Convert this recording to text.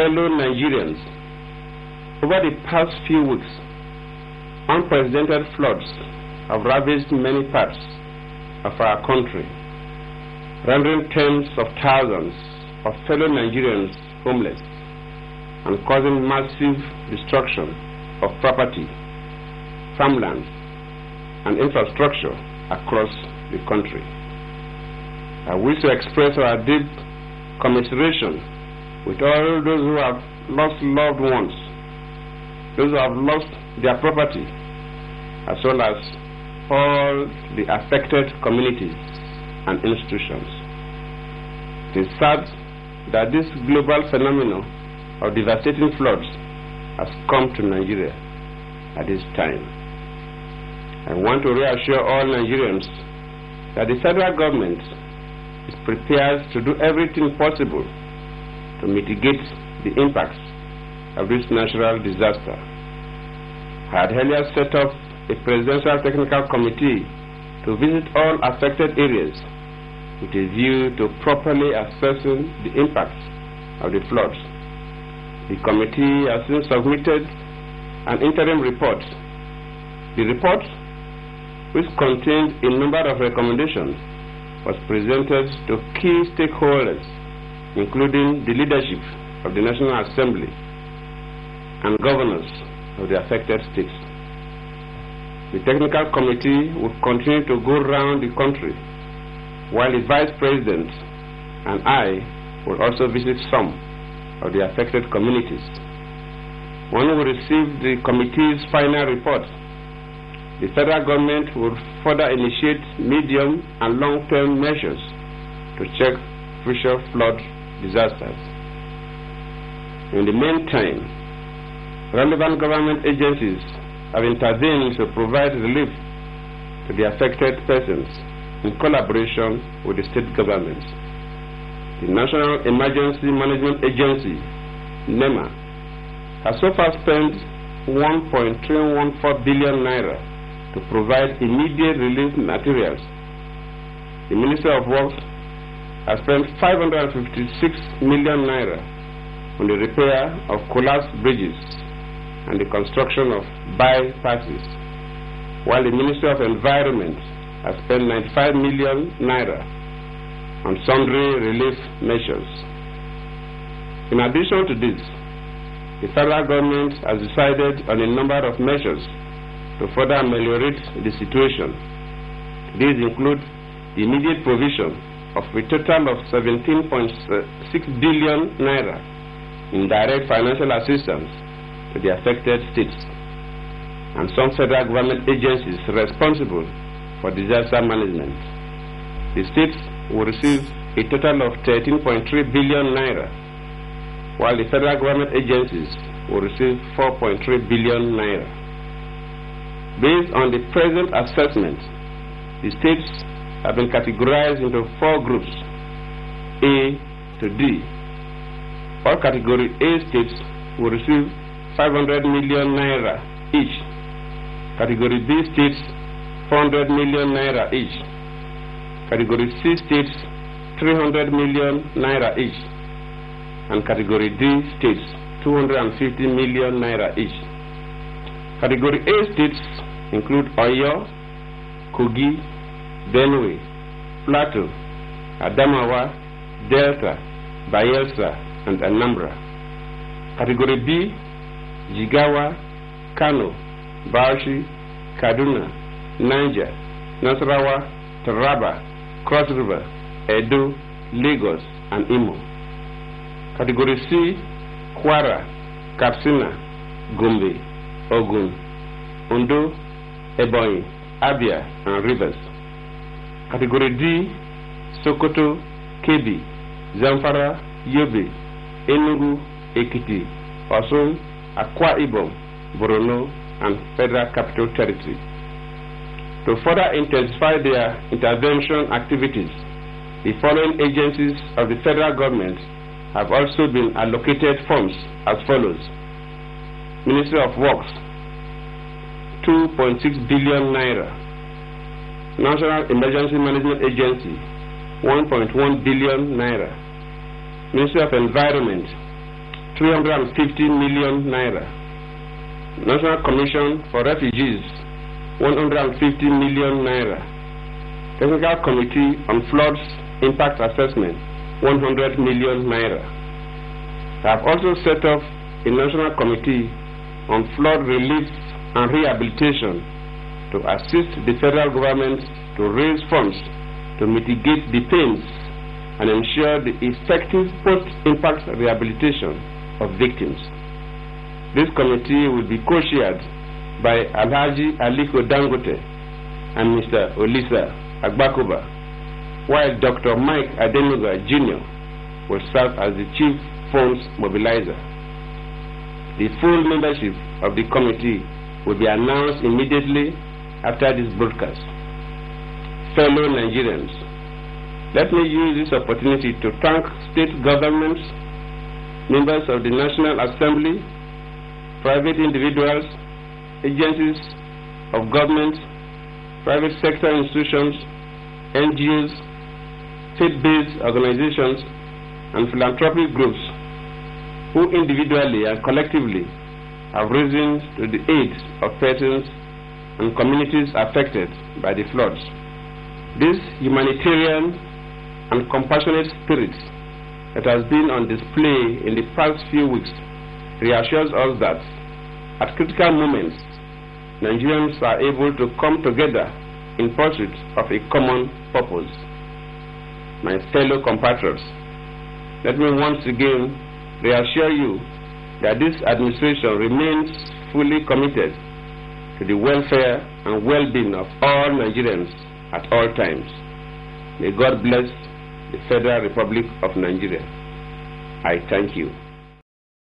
fellow Nigerians, over the past few weeks, unprecedented floods have ravaged many parts of our country, rendering tens of thousands of fellow Nigerians homeless and causing massive destruction of property, farmlands, and infrastructure across the country. I wish to express our deep commiseration with all those who have lost loved ones, those who have lost their property, as well as all the affected communities and institutions. It is sad that this global phenomenon of devastating floods has come to Nigeria at this time. I want to reassure all Nigerians that the federal government is prepared to do everything possible to mitigate the impacts of this natural disaster. I had earlier set up a presidential technical committee to visit all affected areas with a view to properly assessing the impacts of the floods. The committee has since submitted an interim report. The report, which contained a number of recommendations, was presented to key stakeholders, including the leadership of the National Assembly and governors of the affected states. The technical committee will continue to go around the country, while the Vice President and I will also visit some of the affected communities. When we receive the committee's final report, the federal government will further initiate medium and long-term measures to check future flood disasters. In the meantime, relevant government agencies have intervened to provide relief to the affected persons in collaboration with the state governments. The National Emergency Management Agency, NEMA, has so far spent 1.314 billion naira to provide immediate relief materials. The Ministry of Works has spent 556 million naira on the repair of collapsed bridges and the construction of bypasses, while the Ministry of Environment has spent 95 million naira on sundry relief measures. In addition to this, the federal government has decided on a number of measures to further ameliorate the situation. These include the immediate provision of a total of 17.6 billion naira in direct financial assistance to the affected states and some federal government agencies responsible for disaster management. The states will receive a total of 13.3 billion naira, while the federal government agencies will receive 4.3 billion naira. Based on the present assessment, the states have been categorized into 4 groups, A to D. All category A states will receive 500 million naira each. Category B states 400 million naira each. Category C states 300 million naira each. And category D states 250 million naira each. Category A states include Oyo, Kogi, Benue, Plateau, Adamawa, Delta, Bayelsa, and Anambra. Category B, Jigawa, Kano, Bauchi, Kaduna, Niger, Nasarawa, Taraba, Cross River, Edo, Lagos, and Imo. Category C, Kwara, Katsina, Gombe, Ogun, Ondo, Ebonyi, Abia, and Rivers. Category D, Sokoto, Kebbi, Zamfara, Yobe, Enugu, Ekiti, Osun, Akwa Ibom, Borno, and Federal Capital Territory. To further intensify their intervention activities, the following agencies of the federal government have also been allocated funds as follows. Ministry of Works, 2.6 billion naira. National Emergency Management Agency, 1.1 billion naira. Ministry of Environment, 350 million naira. National Commission for Refugees, 150 million naira. Technical Committee on Floods Impact Assessment, 100 million naira. I have also set up a National Committee on Flood Relief and Rehabilitation to assist the federal government to raise funds to mitigate the pains and ensure the effective post-impact rehabilitation of victims. This committee will be co-chaired by Alhaji Aliko Dangote and Mr. Olisa Agbakoba, while Dr. Mike Adenuga Jr. will serve as the chief funds mobilizer. The full membership of the committee will be announced immediately after this broadcast. Fellow Nigerians, let me use this opportunity to thank state governments, members of the National Assembly, private individuals, agencies of government, private sector institutions, NGOs, faith-based organizations, and philanthropic groups who individually and collectively have risen to the aid of persons and communities affected by the floods. This humanitarian and compassionate spirit that has been on display in the past few weeks reassures us that at critical moments, Nigerians are able to come together in pursuit of a common purpose. My fellow compatriots, let me once again reassure you that this administration remains fully committed to the welfare and well-being of all Nigerians at all times. May God bless the Federal Republic of Nigeria. I thank you.